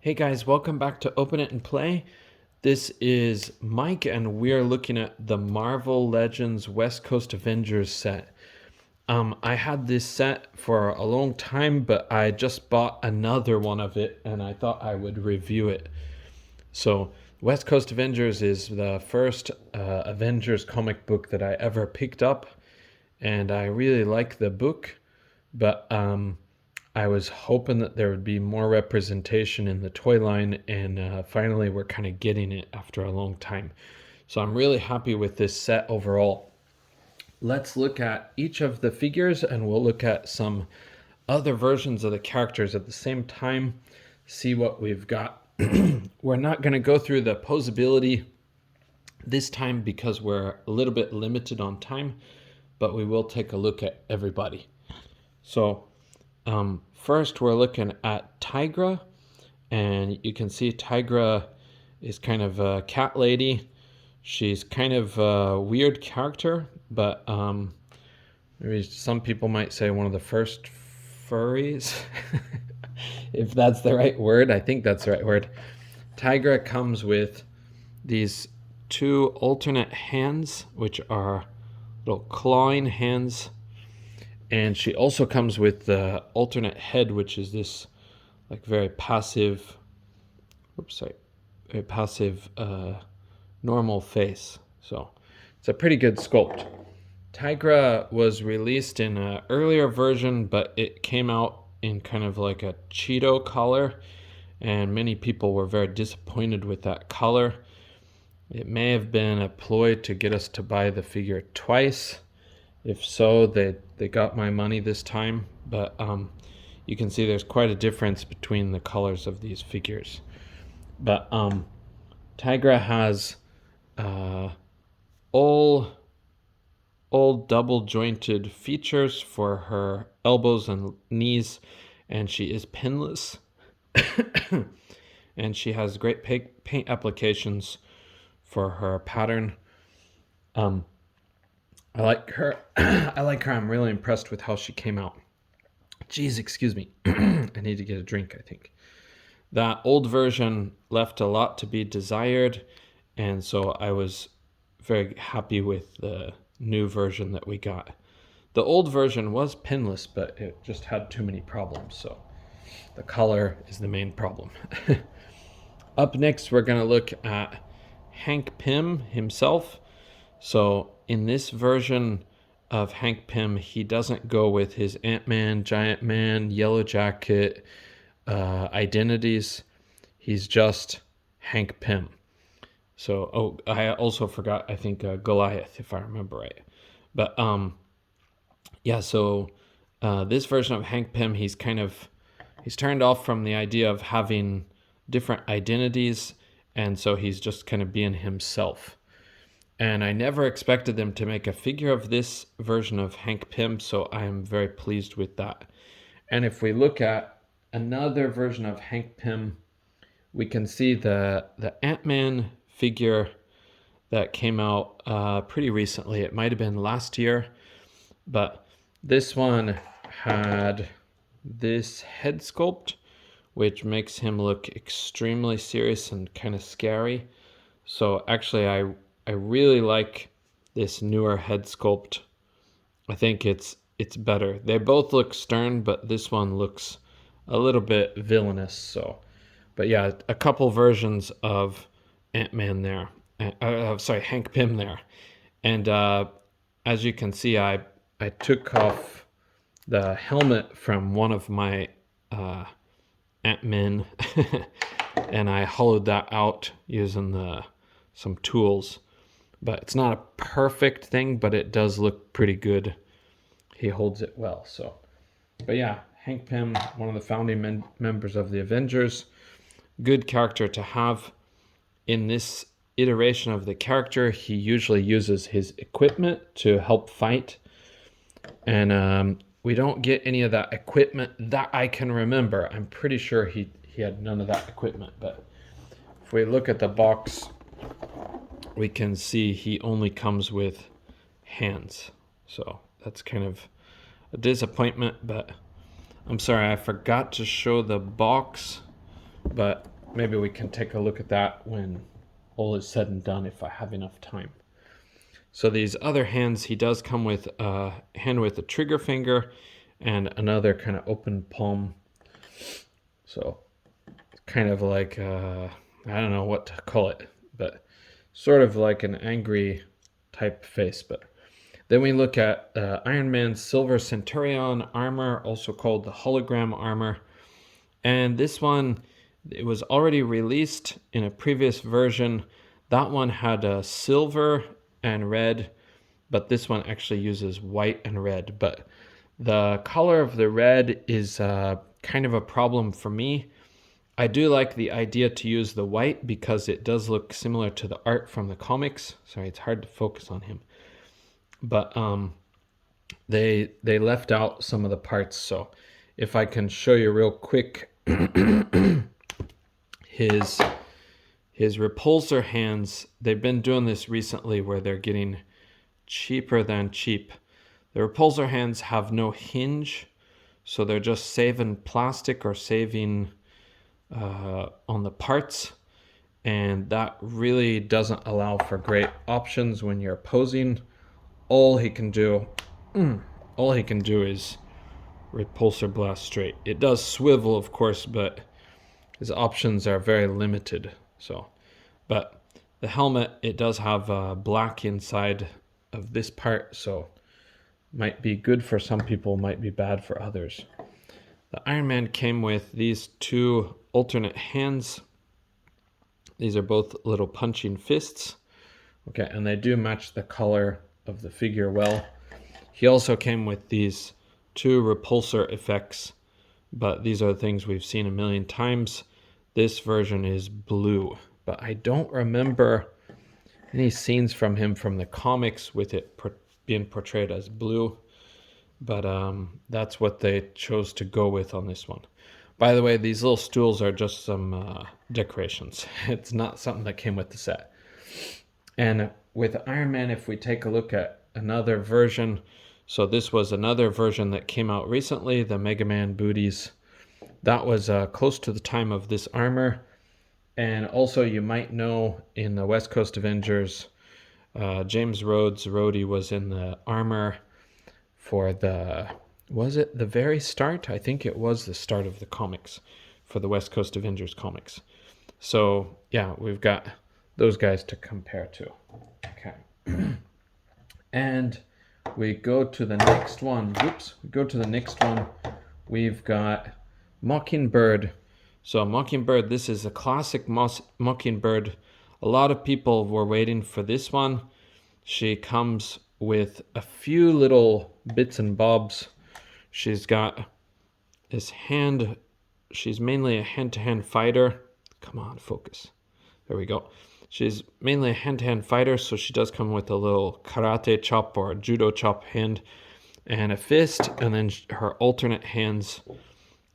Hey guys, welcome back to Open It and Play. This is Mike, and we're looking at the Marvel Legends West Coast Avengers set. I had this set for a long time, but I just bought another one of it, and I thought I would review it. So, West Coast Avengers is the first Avengers comic book that I ever picked up, and I really like the book, but I was hoping that there would be more representation in the toy line, and finally we're kind of getting it after a long time. So I'm really happy with this set overall. Let's look at each of the figures and we'll look at some other versions of the characters at the same time, see what we've got. We're not going to go through the posability this time because we're a little bit limited on time, but we will take a look at everybody. So first, we're looking at Tigra, and you can see Tigra is kind of a cat lady. She's kind of a weird character, but maybe some people might say one of the first furries, if that's the right word. I think that's the right word. Tigra comes with these two alternate hands, which are little clawing hands. And she also comes with the alternate head, which is this like very passive, normal face. So it's a pretty good sculpt. Tigra was released in an earlier version, but it came out in kind of like a Cheeto color, and many people were very disappointed with that color. It may have been a ploy to get us to buy the figure twice. If so, they got my money this time, but you can see there's quite a difference between the colors of these figures. But Tigra has all double jointed features for her elbows and knees, and she is pinless. And she has great paint applications for her pattern. I like her. I'm really impressed with how she came out. Jeez, excuse me. I need to get a drink, I think. That old version left a lot to be desired, and so I was very happy with the new version that we got. The old version was pinless, but it just had too many problems, so the color is the main problem. Up next, we're going to look at Hank Pym himself. So in this version of Hank Pym, he doesn't go with his Ant-Man, Giant Man, Yellow Jacket identities. He's just Hank Pym. So, I also forgot, I think, Goliath, if I remember right. But, so this version of Hank Pym, he's turned off from the idea of having different identities, and so he's just kind of being himself. And I never expected them to make a figure of this version of Hank Pym, so I am very pleased with that. And if we look at another version of Hank Pym, we can see the Ant-Man figure that came out pretty recently. It might have been last year, but this one had this head sculpt, which makes him look extremely serious and kind of scary. So actually, I really like this newer head sculpt. I think it's better. They both look stern, but this one looks a little bit villainous. So, but yeah, a couple versions of Ant-Man there. Hank Pym there. And as you can see, I took off the helmet from one of my Ant-Men and I hollowed that out using some tools. But it's not a perfect thing, but it does look pretty good. He holds it well. So, but yeah, Hank Pym, one of the founding members of the Avengers. Good character to have. In this iteration of the character, he usually uses his equipment to help fight. And we don't get any of that equipment that I can remember. I'm pretty sure he had none of that equipment. But if we look at the box, we can see he only comes with hands. So that's kind of a disappointment, but I'm sorry, I forgot to show the box, but maybe we can take a look at that when all is said and done, if I have enough time. So these other hands, he does come with a hand with a trigger finger and another kind of open palm. So kind of like, I don't know what to call it, but sort of like an angry type face. But then we look at Iron Man's Silver Centurion armor, also called the hologram armor. And this one, it was already released in a previous version. That one had a silver and red, but this one actually uses white and red. But the color of the red is kind of a problem for me. I do like the idea to use the white because it does look similar to the art from the comics. Sorry, it's hard to focus on him. But they left out some of the parts. So if I can show you real quick, his repulsor hands, they've been doing this recently where they're getting cheaper than cheap. The repulsor hands have no hinge, so they're just saving plastic or saving on the parts, and that really doesn't allow for great options when you're posing. All he can do is repulsor blast straight. It does swivel, of course, but his options are very limited. So, but the helmet, it does have black inside of this part, so might be good for some people, might be bad for others. The Iron Man came with these two alternate hands. These are both little punching fists. Okay, and they do match the color of the figure well. He also came with these two repulsor effects, but these are the things we've seen a million times. This version is blue, but I don't remember any scenes from him from the comics with it being portrayed as blue. But that's what they chose to go with on this one. By the way, these little stools are just some decorations. It's not something that came with the set. And with Iron Man, if we take a look at another version, so this was another version that came out recently, the Mega Man booties. That was close to the time of this armor. And also, you might know in the West Coast Avengers, James Rhodes, Rhodey, was in the armor for was it the very start? I think it was the start of the comics for the West Coast Avengers comics. So yeah, we've got those guys to compare to. Okay. And we go to the next one. We've got Mockingbird. So Mockingbird, this is a classic Mockingbird. A lot of people were waiting for this one. She comes with a few little bits and bobs. She's got this hand. She's mainly a hand-to-hand fighter. Come on, focus. There we go. She's mainly a hand-to-hand fighter, so she does come with a little karate chop or a judo chop hand and a fist, and then her alternate hands,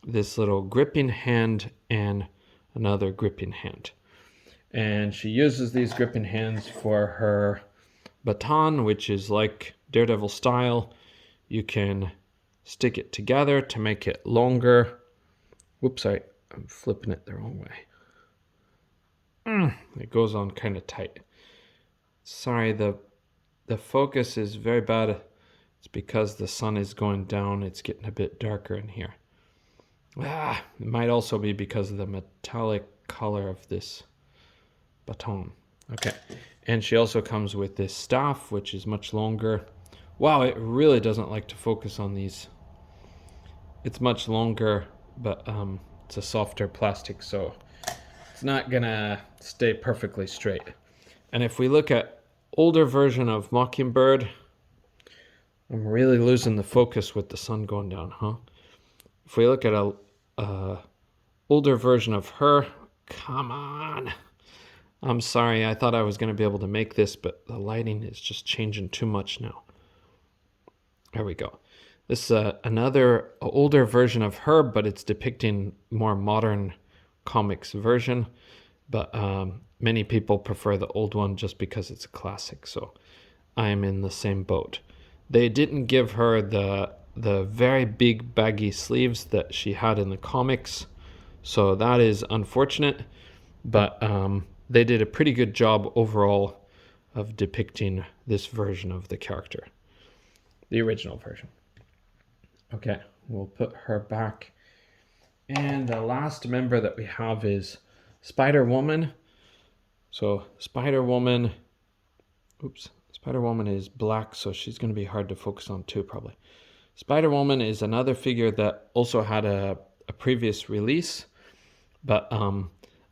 this little gripping hand and another gripping hand. And she uses these gripping hands for her baton, which is like Daredevil style. You can stick it together to make it longer. Whoops, I'm flipping it the wrong way. It goes on kind of tight. Sorry, the focus is very bad. It's because the sun is going down. It's getting a bit darker in here. It might also be because of the metallic color of this baton. Okay, and she also comes with this staff, which is much longer. Wow, it really doesn't like to focus on these. It's much longer, but it's a softer plastic, so it's not gonna stay perfectly straight. And if we look at older version of Mockingbird, I'm really losing the focus with the sun going down, huh? If we look at a older version of her, come on. I'm sorry, I thought I was going to be able to make this, but the lighting is just changing too much now. There we go. This is another older version of her, but it's depicting more modern comics version. But many people prefer the old one just because it's a classic, so I am in the same boat. They didn't give her the very big baggy sleeves that she had in the comics, so that is unfortunate. but they did a pretty good job overall of depicting this version of the character, the original version. Okay, we'll put her back. And the last member that we have is Spider-Woman. So Spider-Woman is black, so she's going to be hard to focus on too, probably. Spider-Woman is another figure that also had a previous release, but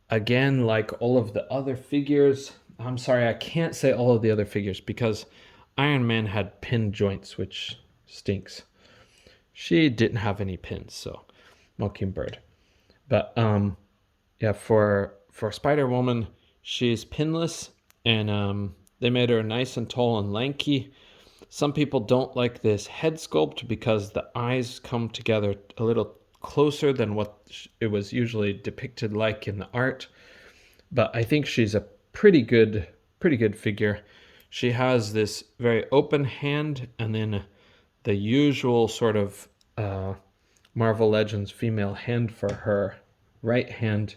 again, like all of the other figures, I'm sorry, I can't say all of the other figures because Iron Man had pin joints, which stinks. She didn't have any pins, so Mockingbird. But yeah, for Spider-Woman, she's pinless, and they made her nice and tall and lanky. Some people don't like this head sculpt because the eyes come together a little closer than what it was usually depicted like in the art. But I think she's a pretty good figure. She has this very open hand, and then the usual sort of Marvel Legends female hand for her right hand.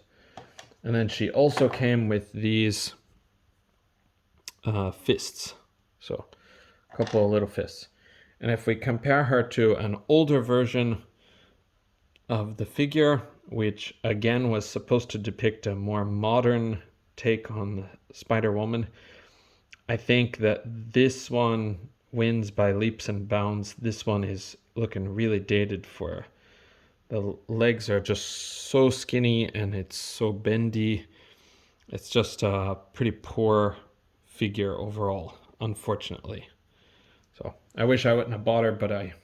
And then she also came with these fists. So a couple of little fists. And if we compare her to an older version of the figure, which again was supposed to depict a more modern take on Spider-Woman, I think that this one wins by leaps and bounds. This one is looking really dated. For the legs are just so skinny and it's so bendy. It's just a pretty poor figure overall, unfortunately. So I wish I wouldn't have bought her, but I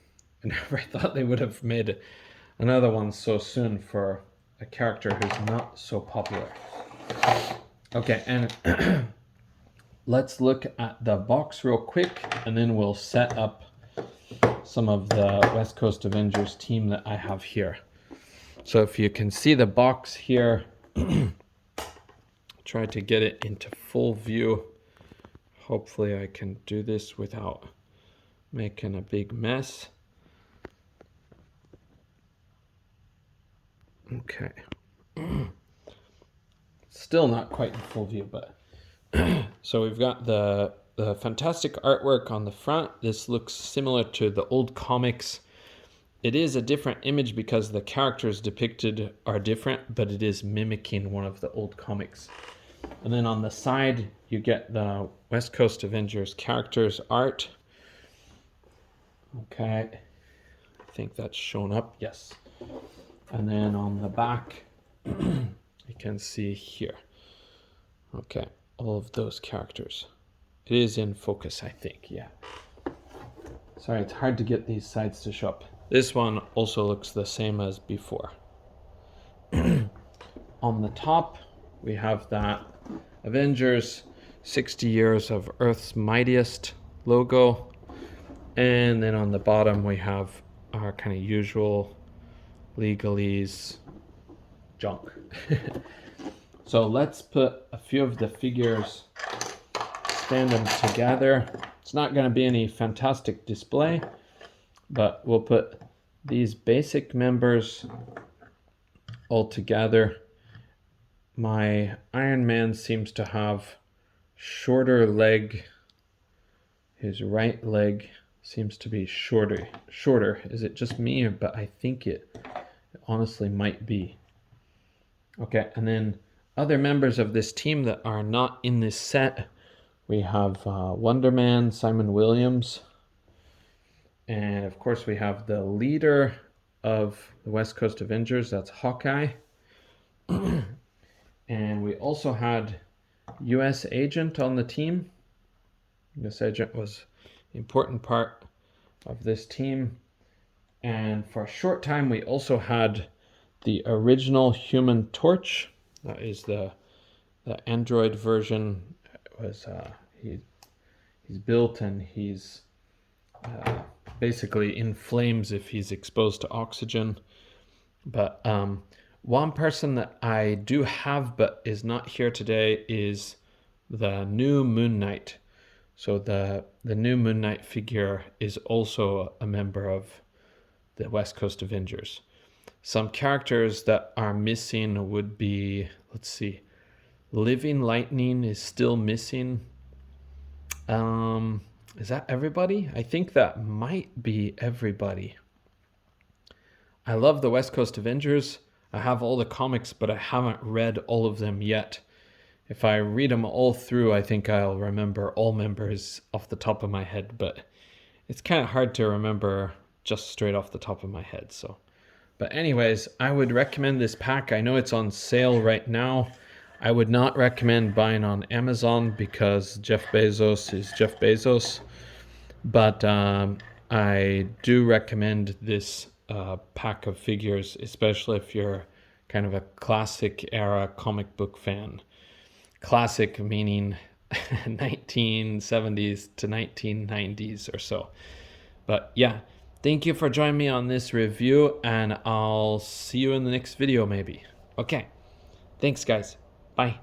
never thought they would have made another one so soon for a character who's not so popular. Okay, and let's look at the box real quick, and then we'll set up some of the West Coast Avengers team that I have here. So if you can see the box here, try to get it into full view. Hopefully I can do this without making a big mess. Okay. Still not quite in full view, but so we've got the fantastic artwork on the front. This looks similar to the old comics. It is a different image because the characters depicted are different, but it is mimicking one of the old comics. And then on the side, you get the West Coast Avengers characters art. Okay, I think that's shown up, yes. And then on the back, you can see here. Okay, all of those characters. It is in focus, I think, yeah. Sorry, it's hard to get these sides to show up. This one also looks the same as before. On the top, we have that Avengers 60 Years of Earth's Mightiest logo. And then on the bottom, we have our kind of usual legalese junk. So let's put a few of the figures, stand them together. It's not going to be any fantastic display, but we'll put these basic members all together. My Iron Man seems to have shorter leg. His right leg seems to be shorter. Is it just me? But I think it honestly might be. Okay, and then other members of this team that are not in this set, we have Wonder Man, Simon Williams, and of course we have the leader of the West Coast Avengers, that's Hawkeye. And we also had US Agent on the team. US Agent was an important part of this team. And for a short time, we also had the original Human Torch. That is the Android version. It was he's built and he's basically in flames if he's exposed to oxygen. But one person that I do have but is not here today is the new Moon Knight. So the new Moon Knight figure is also a member of the West Coast Avengers. Some characters that are missing would be, let's see, Living Lightning is still missing. Is that everybody? I think that might be everybody. I love the West Coast Avengers. I have all the comics, but I haven't read all of them yet. If I read them all through, I think I'll remember all members off the top of my head, but it's kind of hard to remember just straight off the top of my head. But anyways, I would recommend this pack. I know it's on sale right now. I would not recommend buying on Amazon because Jeff Bezos is Jeff Bezos. But I do recommend this pack of figures, especially if you're kind of a classic era comic book fan. Classic meaning 1970s to 1990s or so. But yeah, thank you for joining me on this review, and I'll see you in the next video maybe. Okay, thanks guys. Bye.